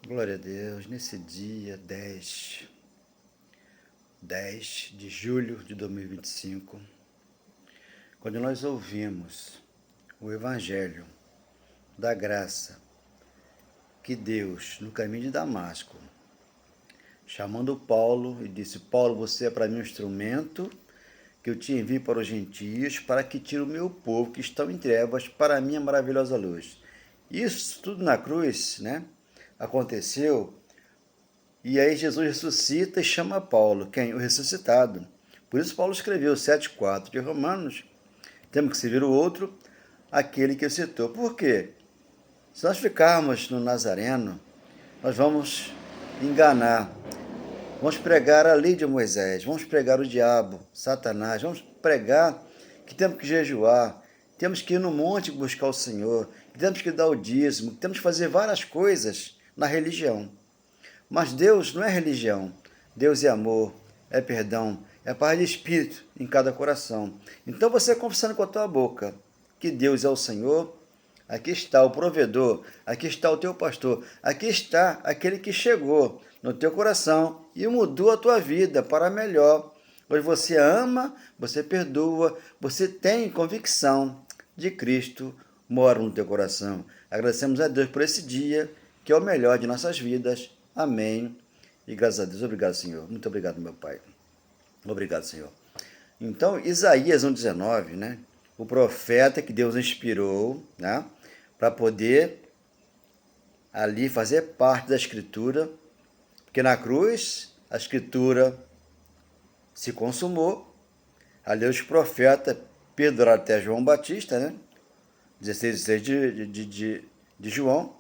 Glória a Deus, nesse dia 10 de julho de 2025, quando nós ouvimos o Evangelho da graça que Deus, no caminho de Damasco, chamando Paulo e disse: Paulo, você é para mim um instrumento que eu te envio para os gentios, para que tire o meu povo que estão em trevas para a minha maravilhosa luz. Isso tudo na cruz, né? Aconteceu. E aí Jesus ressuscita e chama Paulo, quem? O ressuscitado. Por isso Paulo escreveu 7,4 de Romanos, temos que servir o outro, aquele que citou. Por quê? Se nós ficarmos no Nazareno, nós vamos enganar, vamos pregar a lei de Moisés, vamos pregar o diabo, Satanás, vamos pregar que temos que jejuar, temos que ir no monte buscar o Senhor, que temos que dar o dízimo, que temos que fazer várias coisas na religião. Mas Deus não é religião. Deus é amor, é perdão, é paz de espírito em cada coração. Então você confessando com a tua boca que Deus é o Senhor, aqui está o provedor, aqui está o teu pastor, aqui está aquele que chegou no teu coração e mudou a tua vida para melhor. Hoje você ama, você perdoa, você tem convicção de Cristo mora no teu coração. Agradecemos a Deus por esse dia, que é o melhor de nossas vidas. Amém. E graças a Deus. Obrigado, Senhor. Muito obrigado, meu Pai. Obrigado, Senhor. Então, Isaías 1,19, né? O profeta que Deus inspirou, né? Para poder ali fazer parte da Escritura. Porque na cruz, a Escritura se consumou. Ali os profetas perdoaram até João Batista, né? 16 de João,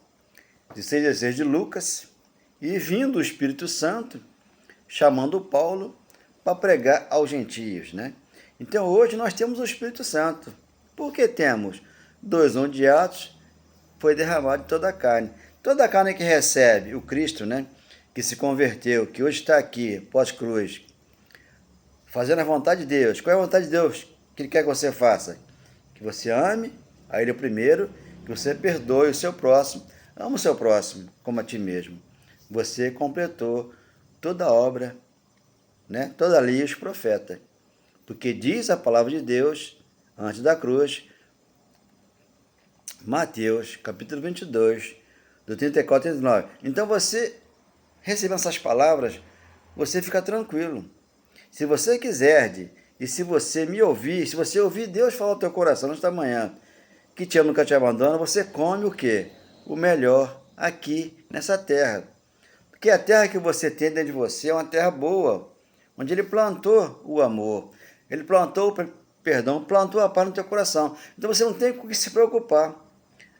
16 de Lucas, e vindo o Espírito Santo, chamando Paulo para pregar aos gentios, né? Então hoje nós temos o Espírito Santo. Por que temos? 2:1 de Atos, foi derramado de toda a carne. Toda a carne que recebe o Cristo, né? Que se converteu, que hoje está aqui, pós-cruz, fazendo a vontade de Deus. Qual é a vontade de Deus que Ele quer que você faça? Que você ame a Ele primeiro, que você perdoe o seu próximo. Ama o seu próximo como a ti mesmo. Você completou toda a obra, né? Toda a lei e os profetas. Porque diz a palavra de Deus, antes da cruz, Mateus, capítulo 22, do 34 ao 39. Então você, recebendo essas palavras, você fica tranquilo. Se você quiser, e se você me ouvir, se você ouvir Deus falar ao teu coração nesta manhã, que te ama, nunca te abandona, você come o quê? O melhor aqui nessa terra. Porque a terra que você tem dentro de você é uma terra boa, onde Ele plantou o amor, Ele plantou o perdão, plantou a paz no teu coração. Então você não tem com que se preocupar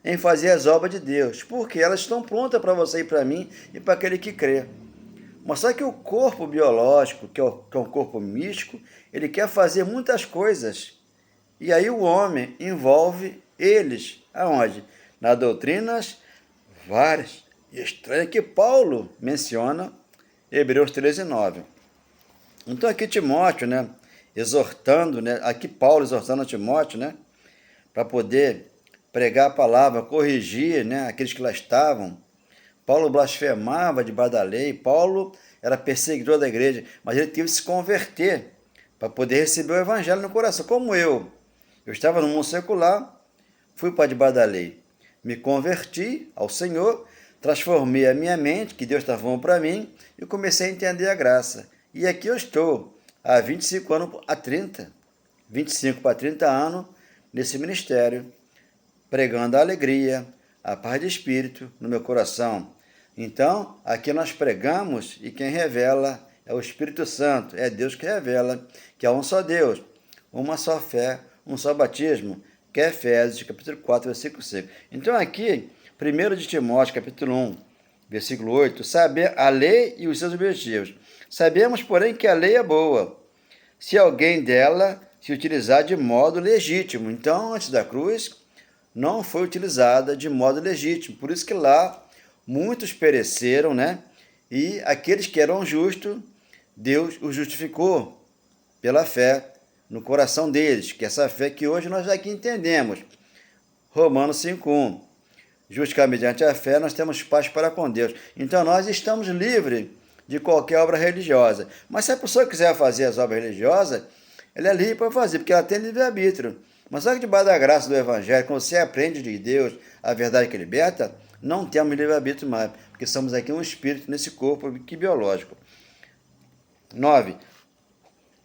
em fazer as obras de Deus, porque elas estão prontas para você e para mim e para aquele que crê. Mas só que o corpo biológico, que é um corpo místico, ele quer fazer muitas coisas. E aí o homem envolve eles. Aonde? Nas doutrinas várias e estranhas que Paulo menciona, Hebreus 13:9. Então aqui Timóteo, né, exortando, né, aqui Paulo exortando a Timóteo, né, para poder pregar a palavra, corrigir, né, aqueles que lá estavam. Paulo blasfemava debaixo da lei, Paulo era perseguidor da igreja, mas ele teve que se converter para poder receber o evangelho no coração, como eu. Eu estava no mundo secular, fui para debaixo da lei, me converti ao Senhor, transformei a minha mente, que Deus estava bom para mim, e comecei a entender a graça. E aqui eu estou, há 25 anos a 30, 25 para 30 anos, nesse ministério, pregando a alegria, a paz de espírito no meu coração. Então, aqui nós pregamos e quem revela é o Espírito Santo, é Deus que revela que há um só Deus, uma só fé, um só batismo, que é Efésios, capítulo 4, versículo 5. Então aqui, 1 de Timóteo, capítulo 1, versículo 8, saber a lei e os seus objetivos. Sabemos, porém, que a lei é boa, se alguém dela se utilizar de modo legítimo. Então, antes da cruz, não foi utilizada de modo legítimo. Por isso que lá muitos pereceram, né? E aqueles que eram justos, Deus os justificou pela fé no coração deles, que essa fé que hoje nós aqui entendemos. Romanos 5:1. justificados mediante a fé, nós temos paz para com Deus. Então nós estamos livres de qualquer obra religiosa. Mas se a pessoa quiser fazer as obras religiosas, ela é livre para fazer, porque ela tem livre-arbítrio. Mas só que debaixo da graça do Evangelho, quando você aprende de Deus a verdade que liberta, não temos livre-arbítrio mais, porque somos aqui um espírito nesse corpo que biológico. 9.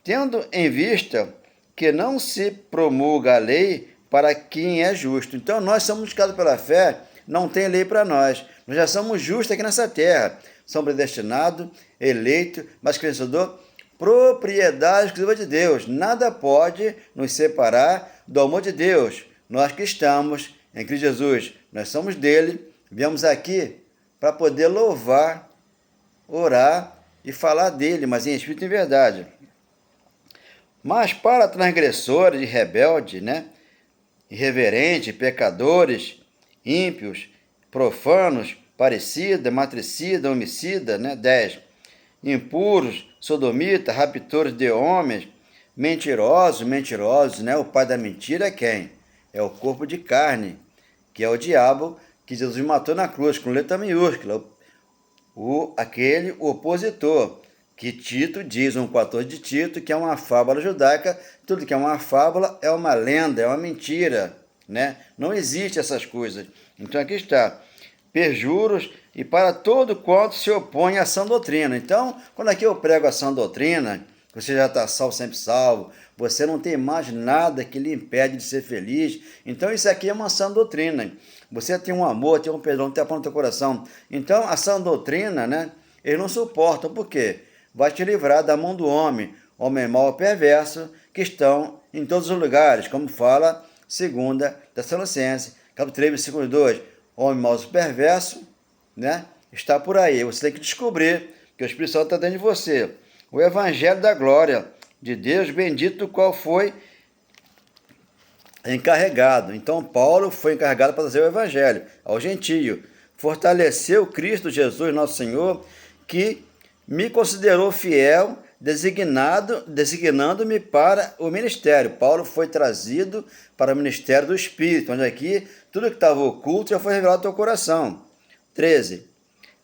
Tendo em vista que não se promulga a lei para quem é justo. Então nós somos justificados pela fé, não tem lei para nós. Nós já somos justos aqui nessa terra. Somos predestinados, eleitos, mas vencedor, propriedade exclusiva de Deus. Nada pode nos separar do amor de Deus. Nós que estamos em Cristo Jesus, nós somos dele, viemos aqui para poder louvar, orar e falar dele, mas em espírito e em verdade. Mas para transgressores e rebeldes, irreverentes, pecadores, ímpios, profanos, parricida, matricida, homicida, 10. Impuros, sodomitas, raptores de homens, mentirosos, o pai da mentira é quem? É o corpo de carne, que é o diabo que Jesus matou na cruz, com letra maiúscula, aquele opositor, que Tito diz, 1,14 de Tito, que é uma fábula judaica. Tudo que é uma fábula é uma lenda, é uma mentira, Não existe essas coisas. Então aqui está, perjuros e para todo quanto se opõe à sã doutrina. Então, quando aqui eu prego a sã doutrina, você já está salvo, sempre salvo, você não tem mais nada que lhe impede de ser feliz. Então isso aqui é uma sã doutrina. Você tem um amor, tem um perdão, tem a paz no teu coração. Então a sã doutrina, eles não suportam. Por quê? Vai te livrar da mão do homem mau e perverso, que estão em todos os lugares, como fala 2 Tessalonicenses, capítulo 3, versículo 2. Homem mau e perverso, está por aí. Você tem que descobrir que o Espírito Santo está dentro de você. O Evangelho da glória de Deus, bendito qual foi encarregado. Então Paulo foi encarregado para trazer o Evangelho ao gentio. Fortaleceu Cristo Jesus, nosso Senhor, que me considerou fiel, designando-me para o ministério. Paulo foi trazido para o ministério do Espírito, onde aqui tudo que estava oculto já foi revelado ao teu coração. 13.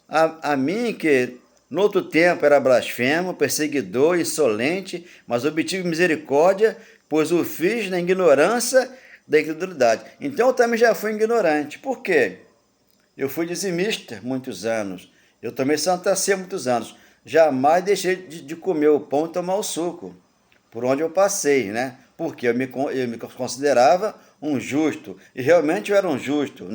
A mim que no outro tempo era blasfemo, perseguidor, insolente, mas obtive misericórdia, pois o fiz na ignorância da incredulidade. Então eu também já fui ignorante. Por quê? Eu fui dizimista muitos anos. Eu tomei Santa Ceia muitos anos. Jamais deixei de comer o pão e tomar o suco, por onde eu passei, Porque eu me considerava um justo, e realmente eu era um justo,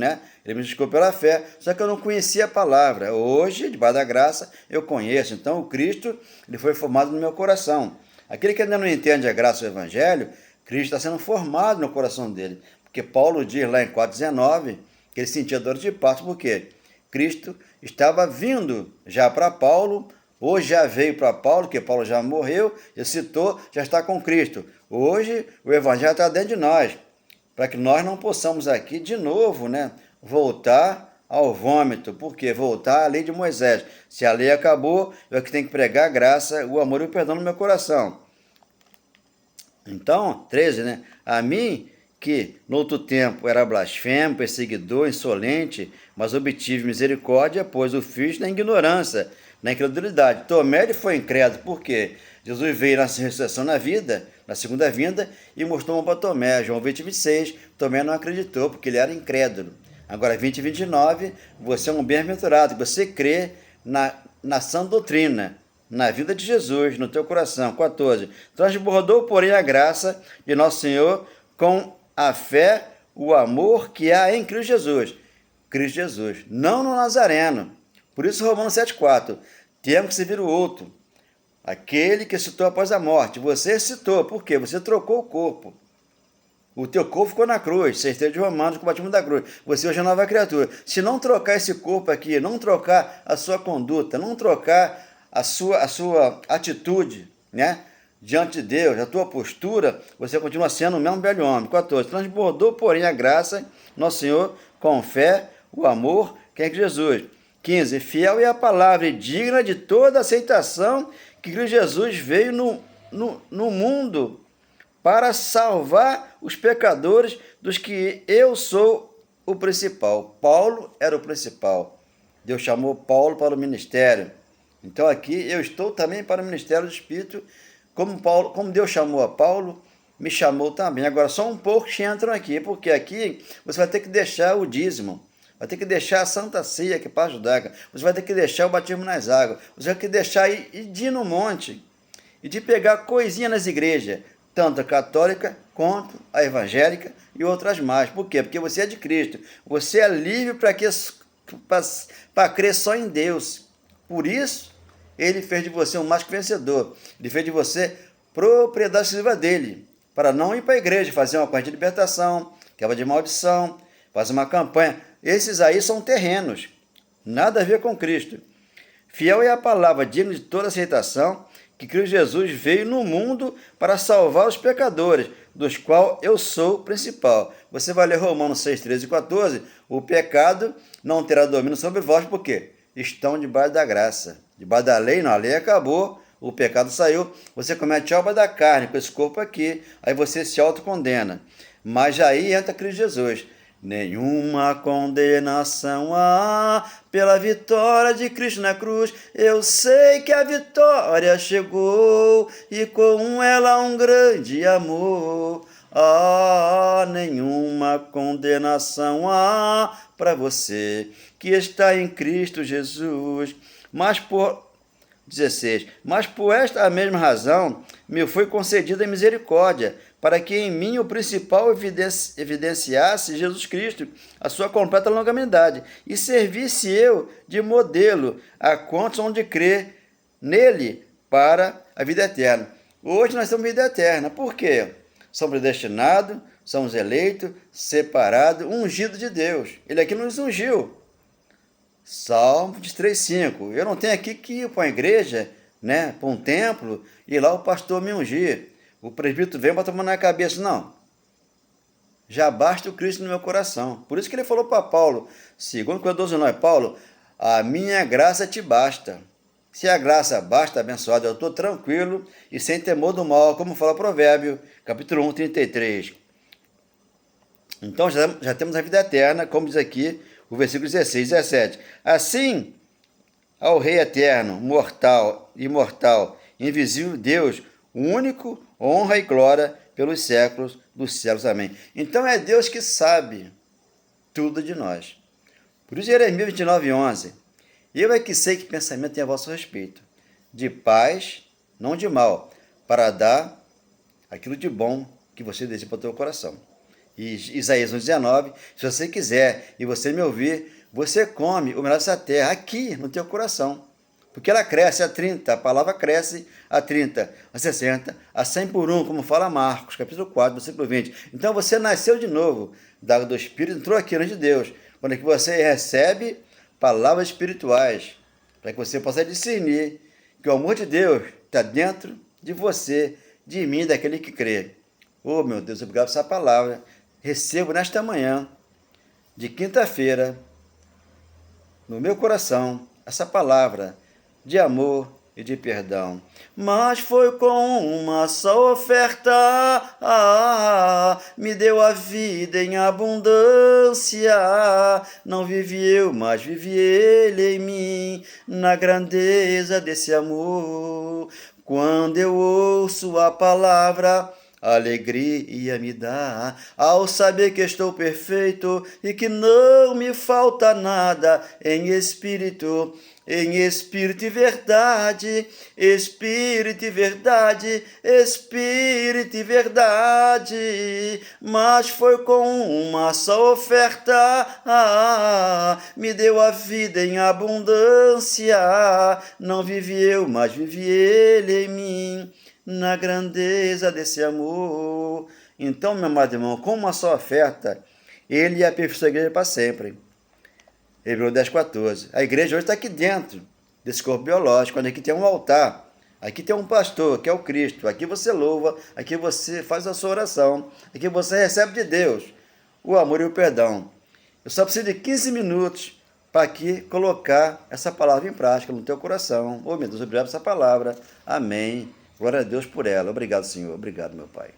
Ele me justificou pela fé, só que eu não conhecia a palavra. Hoje, debaixo da graça, eu conheço. Então, o Cristo, ele foi formado no meu coração. Aquele que ainda não entende a graça do Evangelho, Cristo está sendo formado no coração dele. Porque Paulo diz lá em 4,19 que ele sentia dor de parto, porque Cristo estava vindo já para Paulo. Hoje já veio para Paulo, que Paulo já morreu, já citou, já está com Cristo. Hoje o Evangelho está dentro de nós, para que nós não possamos aqui de novo, voltar ao vômito. Por quê? Voltar à lei de Moisés. Se a lei acabou, eu é que tenho que pregar a graça, o amor e o perdão no meu coração. Então, 13, A mim, que no outro tempo era blasfemo, perseguidor, insolente, mas obtive misericórdia, pois o fiz na ignorância, na incredulidade. Tomé ele foi incrédulo, por quê? Jesus veio na ressurreição na vida, na segunda vinda, e mostrou uma para Tomé. João 20:26, Tomé não acreditou, porque ele era incrédulo. Agora, 20:29, você é um bem-aventurado, você crê na sã doutrina, na vida de Jesus, no teu coração. 14. Transbordou, porém, a graça de nosso Senhor com a fé, o amor que há em Cristo Jesus. Cristo Jesus, não no Nazareno. Por isso, Romanos 7,4, temos que servir o outro, aquele que citou após a morte. Você citou, por quê? Você trocou o corpo. O teu corpo ficou na cruz, 6 de Romanos, com o batismo da cruz. Você hoje é nova criatura. Se não trocar esse corpo aqui, não trocar a sua conduta, não trocar a sua atitude, diante de Deus, a tua postura, você continua sendo o mesmo velho homem. 14. Transbordou, porém, a graça, nosso Senhor, com fé, o amor, que é Jesus. 15. Fiel é a palavra e digna de toda aceitação que Cristo Jesus veio no mundo para salvar os pecadores, dos que eu sou o principal. Paulo era o principal. Deus chamou Paulo para o ministério. Então aqui eu estou também para o ministério do Espírito, como Deus chamou a Paulo, me chamou também. Agora só um poucos que entram aqui, porque aqui você vai ter que deixar o dízimo, vai ter que deixar a Santa Ceia, que é para ajudar, você vai ter que deixar o batismo nas águas, você vai ter que deixar de ir no monte e de pegar coisinha nas igrejas, tanto a católica quanto a evangélica e outras mais. Por quê? Porque você é de Cristo, você é livre para crer só em Deus. Por isso, ele fez de você um mais que vencedor. Ele fez de você propriedade exclusiva dele, para não ir para a igreja, fazer uma corrente de libertação, quebra de maldição, fazer uma campanha. Esses aí são terrenos, nada a ver com Cristo. Fiel é a palavra, digna de toda aceitação, que Cristo Jesus veio no mundo para salvar os pecadores, dos quais eu sou o principal. Você vai ler Romanos 6, 13 e 14, o pecado não terá domínio sobre vós, por quê? Estão debaixo da graça. Debaixo da lei, não, a lei acabou, o pecado saiu, você comete a obra da carne, com esse corpo aqui, aí você se autocondena. Mas aí entra Cristo Jesus. Nenhuma condenação há pela vitória de Cristo na cruz. Eu sei que a vitória chegou e com ela um grande amor. Nenhuma condenação há para você que está em Cristo Jesus. Mas por 16. Mas por esta mesma razão me foi concedida a misericórdia, para que em mim o principal evidenciasse Jesus Cristo, a sua completa longanimidade, e servisse eu de modelo a quantos hão de crer nele para a vida eterna. Hoje nós temos vida eterna. Por quê? Somos predestinados, somos eleitos, separados, ungidos de Deus. Ele aqui nos ungiu. Salmo 3,5. Eu não tenho aqui que ir para uma igreja, né, para um templo, e lá o pastor me ungir. O presbítero vem para tomar na cabeça. Não. Já basta o Cristo no meu coração. Por isso que ele falou para Paulo, segundo Coríntios 12:9, Paulo, a minha graça te basta. Se a graça basta, abençoado, eu estou tranquilo e sem temor do mal, como fala o Provérbio, capítulo 1, 33. Então já temos a vida eterna, como diz aqui o versículo 16, 17. Assim, ao Rei eterno, mortal, imortal, invisível Deus, o único, honra e glória pelos séculos dos séculos. Amém. Então é Deus que sabe tudo de nós. Por isso, Jeremias 29:11. Eu é que sei que pensamento tem a vosso respeito, de paz, não de mal, para dar aquilo de bom que você deseja para o teu coração. E Isaías 1:19, se você quiser e você me ouvir, você come o melhor dessa terra aqui no teu coração. Porque ela cresce a 30, a palavra cresce a 30, a 60, a 100 por 1, como fala Marcos, capítulo 4, versículo 20. Então você nasceu de novo, da água do Espírito, entrou aqui no de Deus, quando é que você recebe palavras espirituais, para que você possa discernir que o amor de Deus está dentro de você, de mim, daquele que crê. Oh, meu Deus, obrigado por essa palavra. Recebo nesta manhã, de quinta-feira, no meu coração, essa palavra de amor e de perdão. Mas foi com uma só oferta, me deu a vida em abundância. Não vivi eu, mas vivi ele em mim, na grandeza desse amor. Quando eu ouço a palavra, alegria me dá, ao saber que estou perfeito e que não me falta nada em espírito e verdade, espírito e verdade, espírito e verdade. Mas foi com uma só oferta, me deu a vida em abundância. Não vivi eu, mas vivi ele em mim, na grandeza desse amor. Então, meu amado irmão, com uma só oferta, ele aperfeiçoa a igreja para sempre. Hebreus 10:14. A igreja hoje está aqui dentro desse corpo biológico, onde aqui tem um altar, aqui tem um pastor, que é o Cristo. Aqui você louva, aqui você faz a sua oração, aqui você recebe de Deus o amor e o perdão. Eu só preciso de 15 minutos para aqui colocar essa palavra em prática no teu coração. Oh, meu Deus, obrigado por essa palavra. Amém. Glória a Deus por ela. Obrigado, Senhor. Obrigado, meu Pai.